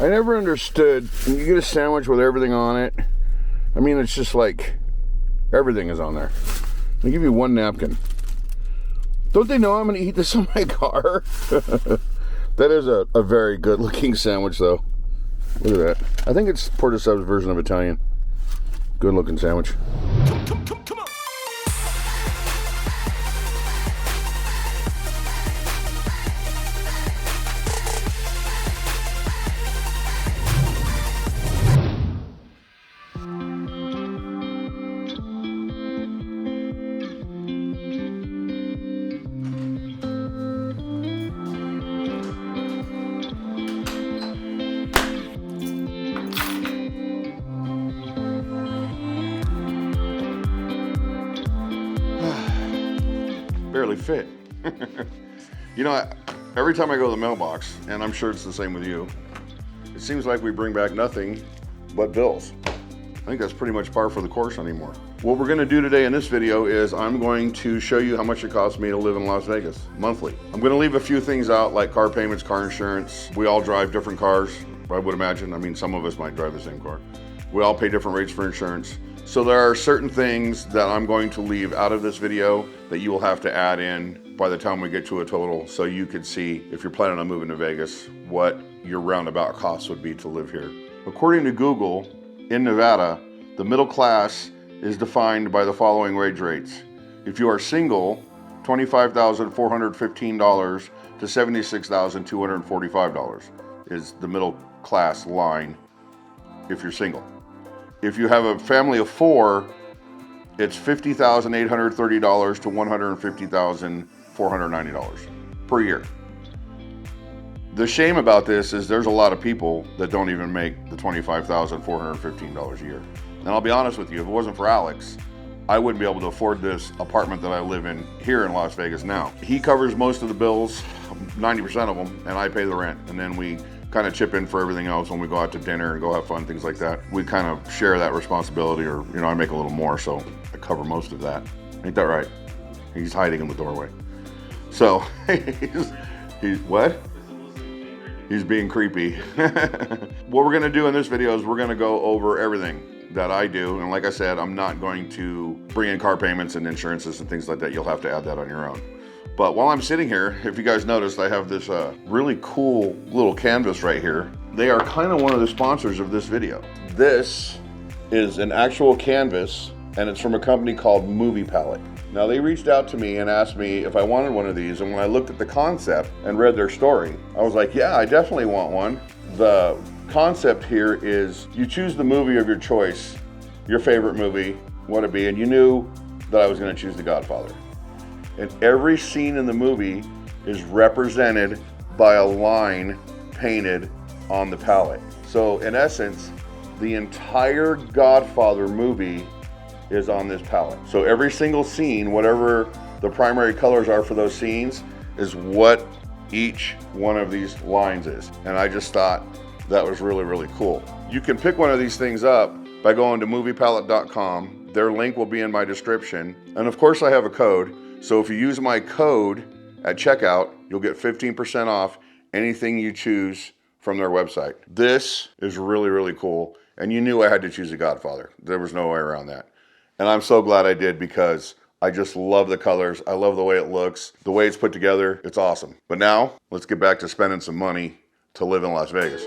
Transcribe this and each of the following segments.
I never understood, when you get a sandwich with everything on it, I mean, it's just like, everything is on there. They give you one napkin. Don't they know I'm gonna eat this in my car? That is a very good looking sandwich though. Look at that. I think it's Portishead's version of Italian. Good looking sandwich. Come on. Barely fit. You know, every time I go to the mailbox, and I'm sure it's the same with you, it seems like we bring back nothing but bills. I think that's pretty much par for the course anymore. What we're gonna do today in this video is I'm going to show you how much it costs me to live in Las Vegas monthly. I'm gonna leave a few things out like car payments, car insurance. We all drive different cars, I would imagine. I mean, some of us might drive the same car. We all pay different rates for insurance. So there are certain things that I'm going to leave out of this video that you will have to add in by the time we get to a total, so you can see, if you're planning on moving to Vegas, what your roundabout costs would be to live here. According to Google, in Nevada, the middle class is defined by the following wage rates. If you are single, $25,415 to $76,245 is the middle class line if you're single. If you have a family of 4, it's $50,830 to $150,490 per year. The shame about this is there's a lot of people that don't even make the $25,415 a year. And I'll be honest with you, if it wasn't for Alex, I wouldn't be able to afford this apartment that I live in here in Las Vegas now. He covers most of the bills, 90% of them, and I pay the rent. And then we kind of chip in for everything else when we go out to dinner and go have fun, things like that. We kind of share that responsibility, or, you know, I make a little more, so I cover most of that. Ain't that right? He's hiding in the doorway. So, he's what? He's being creepy. What we're gonna do in this video is we're gonna go over everything that I do. And like I said, I'm not going to bring in car payments and insurances and things like that. You'll have to add that on your own. But while I'm sitting here, if you guys noticed, I have this really cool little canvas right here. They are kind of one of the sponsors of this video. This is an actual canvas, and it's from a company called Movie Palette. Now, they reached out to me and asked me if I wanted one of these, and when I looked at the concept and read their story, I was like, yeah, I definitely want one. The concept here is you choose the movie of your choice, your favorite movie, what it be, and you knew that I was gonna choose The Godfather. And every scene in the movie is represented by a line painted on the palette. So in essence, the entire Godfather movie is on this palette. So every single scene, whatever the primary colors are for those scenes, is what each one of these lines is. And I just thought that was really, really cool. You can pick one of these things up by going to moviepalette.com. Their link will be in my description. And of course I have a code. So if you use my code at checkout, you'll get 15% off anything you choose from their website. This is really, really cool. And you knew I had to choose The Godfather. There was no way around that. And I'm so glad I did, because I just love the colors. I love the way it looks, the way it's put together. It's awesome. But now let's get back to spending some money to live in Las Vegas.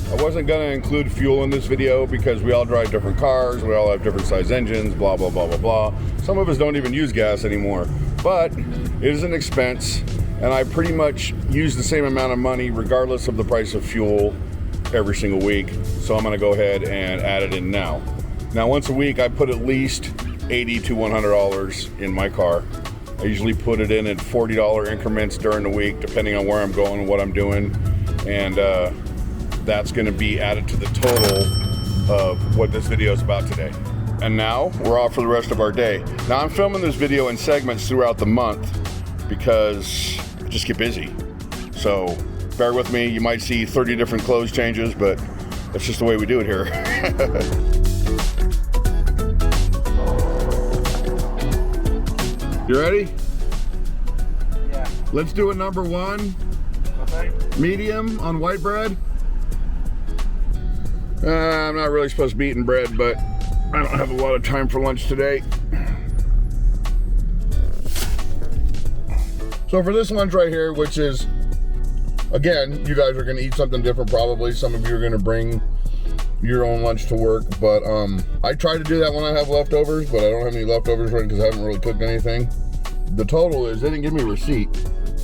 I wasn't gonna include fuel in this video because we all drive different cars, we all have different size engines, blah, blah, blah, blah, blah. Some of us don't even use gas anymore, but it is an expense, and I pretty much use the same amount of money regardless of the price of fuel every single week. So I'm gonna go ahead and add it in now. Now, once a week, I put at least $80 to $100 in my car. I usually put it in $40 increments during the week, depending on where I'm going and what I'm doing. And that's gonna be added to the total of what this video is about today. And now we're off for the rest of our day. Now, I'm filming this video in segments throughout the month because I just get busy. So Bear with me, you might see 30 different clothes changes, but that's just the way we do it here. You ready? Yeah. Let's do a number one. Okay. Medium on white bread. I'm not really supposed to be eating bread, but I don't have a lot of time for lunch today. So for this lunch right here, which is, again, you guys are gonna eat something different probably. Some of you are gonna bring your own lunch to work, but I try to do that when I have leftovers, but I don't have any leftovers right because I haven't really cooked anything. The total is, they didn't give me a receipt.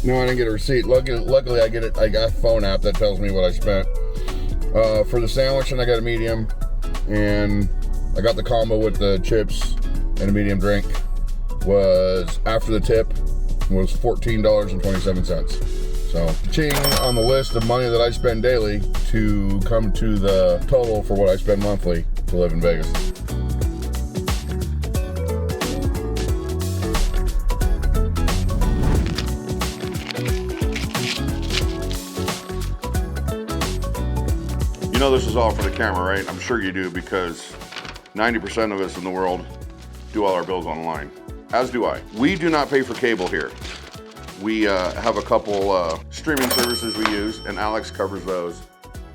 No, I didn't get a receipt. Luckily I got a phone app that tells me what I spent. For the sandwich, and I got a medium, and I got the combo with the chips and a medium drink, was, after the tip, was $14.27. So, ching on the list of money that I spend daily to come to the total for what I spend monthly to live in Vegas. You know this is all for the camera, right? I'm sure you do, because 90% of us in the world do all our bills online, as do I. We do not pay for cable here. We have a couple streaming services we use, and Alex covers those.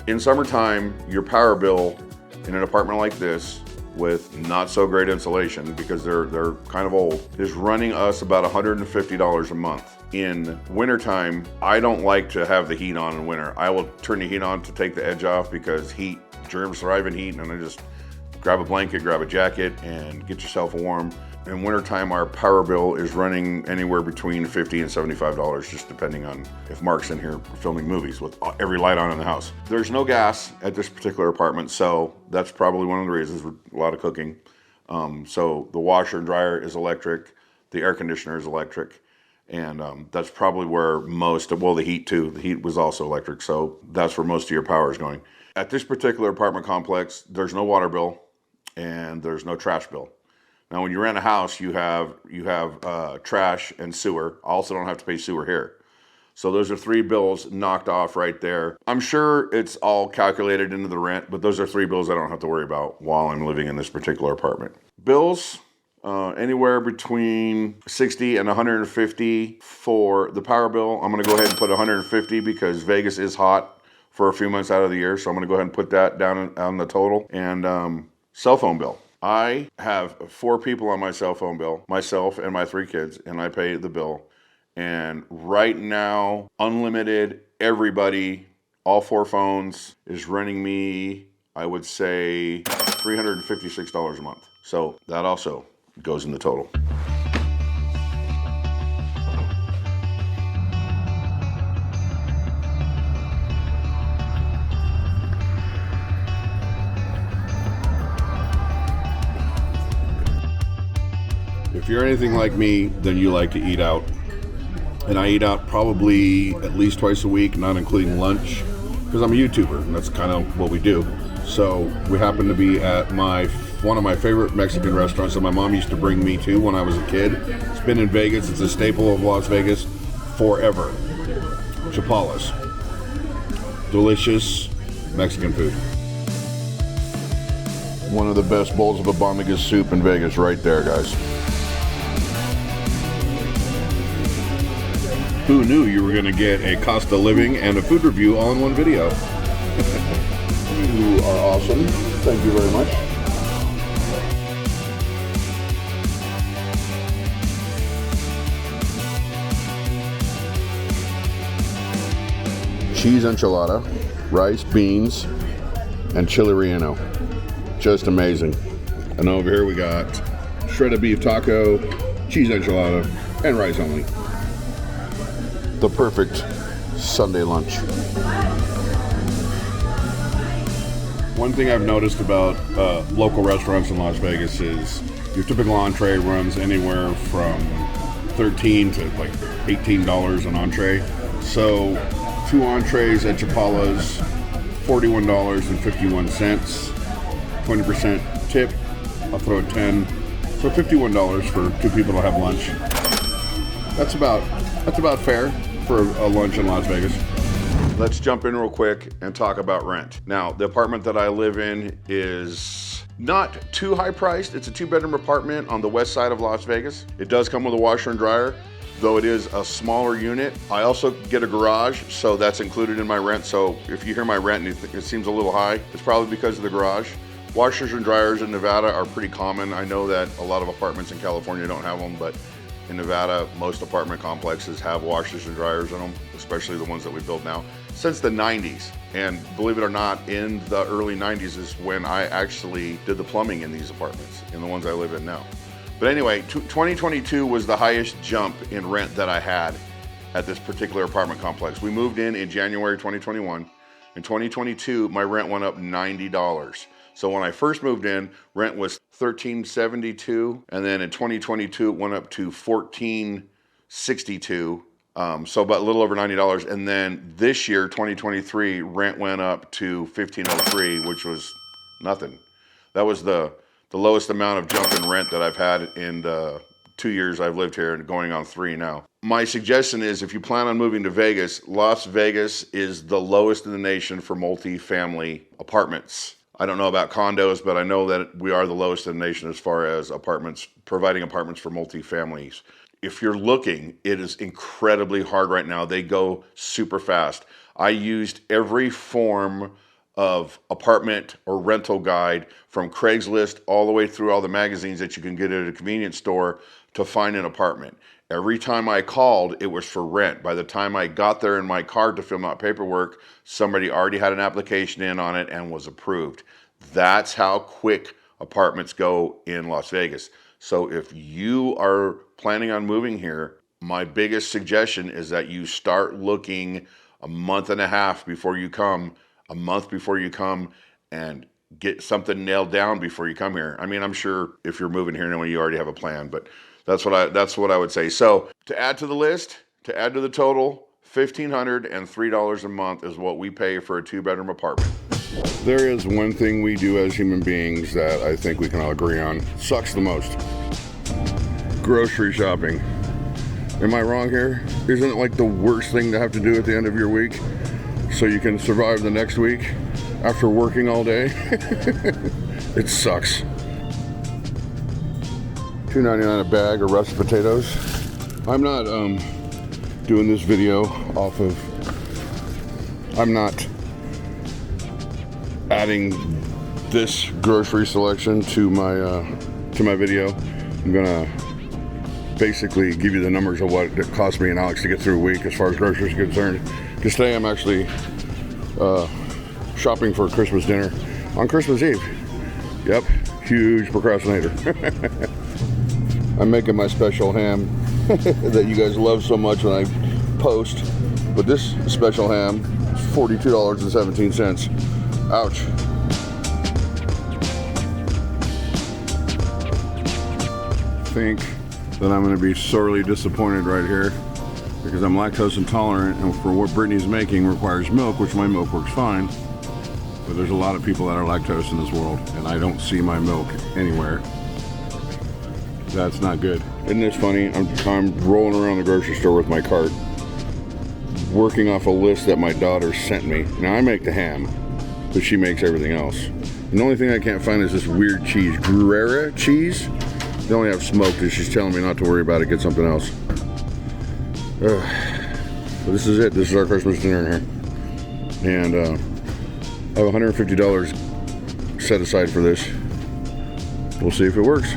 In summertime, your power bill in an apartment like this with not so great insulation, because they're kind of old, is running us about $150 a month. In wintertime, I don't like to have the heat on in winter. I will turn the heat on to take the edge off, because heat, germs thrive in heat, and I just grab a blanket, grab a jacket, and get yourself warm. In wintertime, our power bill is running anywhere between $50 and $75, just depending on if Mark's in here filming movies with every light on in the house. There's no gas at this particular apartment, so that's probably one of the reasons. A lot of cooking. So the washer and dryer is electric, the air conditioner is electric, and that's probably where most of, well, the heat too. The heat was also electric, so that's where most of your power is going. At this particular apartment complex, there's no water bill and there's no trash bill. Now, when you rent a house, you have trash and sewer. I also don't have to pay sewer here. So those are three bills knocked off right there. I'm sure it's all calculated into the rent, but those are three bills I don't have to worry about while I'm living in this particular apartment. Bills, anywhere between 60 and 150 for the power bill. I'm gonna go ahead and put 150 because Vegas is hot for a few months out of the year. So I'm gonna go ahead and put that down on the total. And cell phone bill. I have 4 people on my cell phone bill, myself and my 3 kids, and I pay the bill. And right now, unlimited, everybody, all 4 phones, is running me, I would say, $356 a month. So that also goes in the total. If you're anything like me, then you like to eat out. And I eat out probably at least twice a week, not including lunch, because I'm a YouTuber, and that's kind of what we do. So we happen to be at one of my favorite Mexican restaurants that my mom used to bring me to when I was a kid. It's been in Vegas. It's a staple of Las Vegas forever. Chapala's. Delicious Mexican food. One of the best bowls of abondigas soup in Vegas right there, guys. Who knew you were going to get a cost of living and a food review all in one video? You are awesome. Thank you very much. Cheese enchilada, rice, beans, and chili relleno. Just amazing. And over here we got shredded beef taco, cheese enchilada, and rice only. The perfect Sunday lunch. One thing I've noticed about local restaurants in Las Vegas is your typical entree runs anywhere from $13 to like $18 an entree. So 2 entrees at Chapala's, $41.51. 20% tip, I'll throw a 10. So $51 for 2 people to have lunch. That's about fair for a lunch in Las Vegas. Let's jump in real quick and talk about rent. Now, the apartment that I live in is not too high priced. It's a 2-bedroom apartment on the west side of Las Vegas. It does come with a washer and dryer, though it is a smaller unit. I also get a garage, so that's included in my rent. So if you hear my rent and it seems a little high, it's probably because of the garage. Washers and dryers in Nevada are pretty common. I know that a lot of apartments in California don't have them, but in Nevada, most apartment complexes have washers and dryers in them, especially the ones that we build now. Since the 90s, and believe it or not, in the early 90s is when I actually did the plumbing in these apartments, in the ones I live in now. But anyway, 2022 was the highest jump in rent that I had at this particular apartment complex. We moved in January 2021. In 2022, my rent went up $90. So when I first moved in, rent was $13.72, and then in 2022 it went up to $14.62. So about a little over $90. And then this year, 2023, rent went up to $15.03, which was nothing. That was the lowest amount of jump in rent that I've had in the 2 years I've lived here, and going on 3 now. My suggestion is, if you plan on moving to Vegas, Las Vegas is the lowest in the nation for multi-family apartments. I don't know about condos, but I know that we are the lowest in the nation as far as apartments, providing apartments for multi-families. If you're looking, it is incredibly hard right now. They go super fast. I used every form of apartment or rental guide, from Craigslist all the way through all the magazines that you can get at a convenience store, to find an apartment. Every time I called, it was for rent. By the time I got there in my car to fill out paperwork, somebody already had an application in on it and was approved. That's how quick apartments go in Las Vegas. So if you are planning on moving here, my biggest suggestion is that you start looking a month and a half before you come, a month before you come, and get something nailed down before you come here. I mean, I'm sure if you're moving here now, you already have a plan, but that's what I would say. So to add to the list, to add to the total, $1,503 a month is what we pay for a 2-bedroom apartment. There is one thing we do as human beings that I think we can all agree on. Sucks the most. Grocery shopping. Am I wrong here? Isn't it like the worst thing to have to do at the end of your week so you can survive the next week after working all day? It sucks. $2.99 a bag of russet potatoes. I'm not doing this video off of, I'm not adding this grocery selection to my video. I'm gonna basically give you the numbers of what it cost me and Alex to get through a week as far as groceries are concerned. Because today I'm actually shopping for Christmas dinner on Christmas Eve. Yep, huge procrastinator. I'm making my special ham that you guys love so much when I post, but this special ham is $42.17. Ouch. I think that I'm going to be sorely disappointed right here, because I'm lactose intolerant, and for what Brittany's making requires milk, which my milk works fine, but there's a lot of people that are lactose in this world, and I don't see my milk anywhere. That's not good. Isn't this funny? I'm rolling around the grocery store with my cart, working off a list that my daughter sent me. Now I make the ham, but she makes everything else. And the only thing I can't find is this weird cheese, Gruyere cheese. They only have smoked, and she's telling me not to worry about it, get something else. But this is it. This is our Christmas dinner in here. And I have $150 set aside for this. We'll see if it works.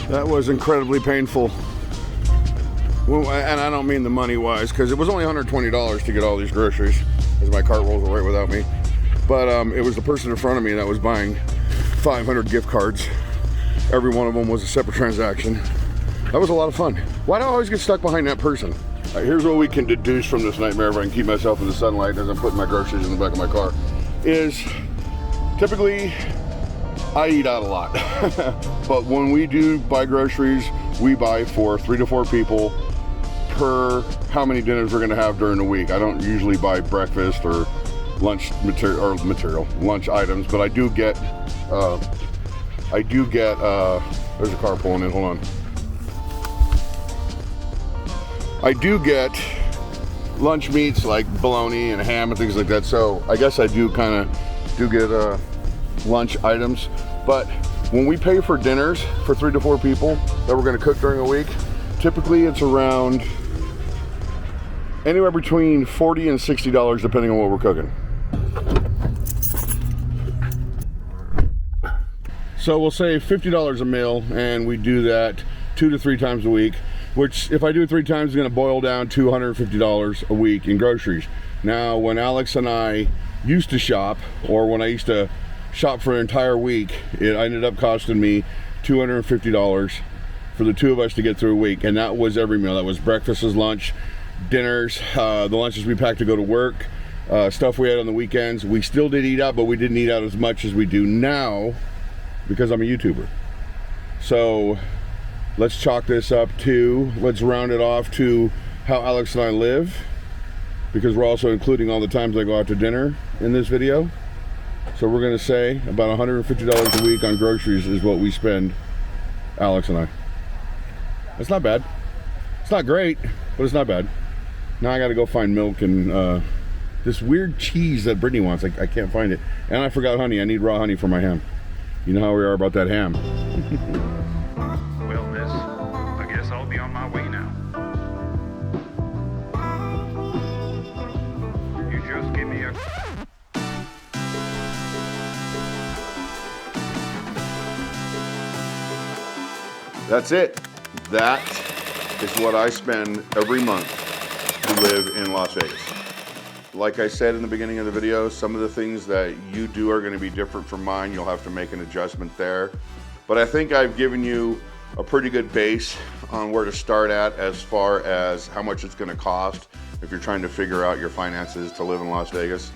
That was incredibly painful. Well, and I don't mean the money wise, because it was only $120 to get all these groceries, as my cart rolls away without me. But it was the person in front of me that was buying 500 gift cards. Every one of them was a separate transaction. That was a lot of fun. Why do I always get stuck behind that person? All right, here's what we can deduce from this nightmare, if I can keep myself in the sunlight as I'm putting my groceries in the back of my car, is typically I eat out a lot. But when we do buy groceries, we buy for 3 to 4 people per how many dinners we're gonna have during the week. I don't usually buy breakfast or lunch lunch items, but I do get, there's a car pulling in, hold on. I do get lunch meats like bologna and ham and things like that. So I guess I do get lunch items. But when we pay for dinners for 3 to 4 people that we're gonna cook during a week, typically it's around anywhere between $40 and $60 depending on what we're cooking. So we'll say $50 a meal, and we do that 2 to 3 times a week, which if I do it 3 times is gonna boil down to $150 a week in groceries. Now, when Alex and I used to shop, or when I used to shop for an entire week, it ended up costing me $250 for the 2 of us to get through a week, and that was every meal. That was breakfast, lunch, dinners, the lunches we packed to go to work, stuff we had on the weekends. We still did eat out, but we didn't eat out as much as we do now because I'm a YouTuber. So let's chalk this up to, let's round it off to how Alex and I live, because we're also including all the times I go out to dinner in this video. So we're gonna say about $150 a week on groceries is what we spend, Alex and I. It's not bad. It's not great, but it's not bad. Now I gotta go find milk and this weird cheese that Brittany wants. I can't find it. And I forgot honey. I need raw honey for my ham. You know how we are about that ham. Well, miss, I guess I'll be on my way now. You just give me a... That's it. That is what I spend every month to live in Las Vegas. Like I said in the beginning of the video, some of the things that you do are going to be different from mine. You'll have to make an adjustment there. But I think I've given you a pretty good base on where to start at as far as how much it's going to cost if you're trying to figure out your finances to live in Las Vegas.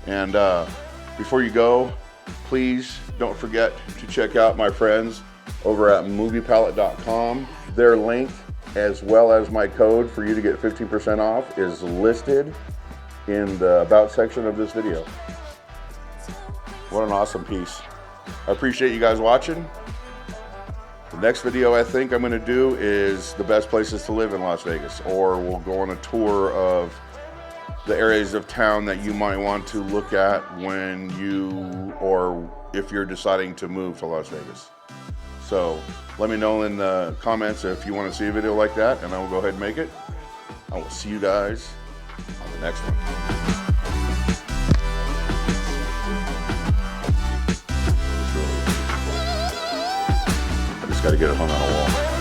And before you go, please don't forget to check out my friends over at moviepalette.com. Their link, as well as my code for you to get 15% off, is listed in the about section of this video. What an awesome piece. I appreciate you guys watching. The next video I think I'm gonna do is the best places to live in Las Vegas, or we'll go on a tour of the areas of town that you might want to look at when you, or if you're deciding to move to Las Vegas. So let me know in the comments if you want to see a video like that, and I will go ahead and make it. I will see you guys on the next one. I just got to get it hung on a wall.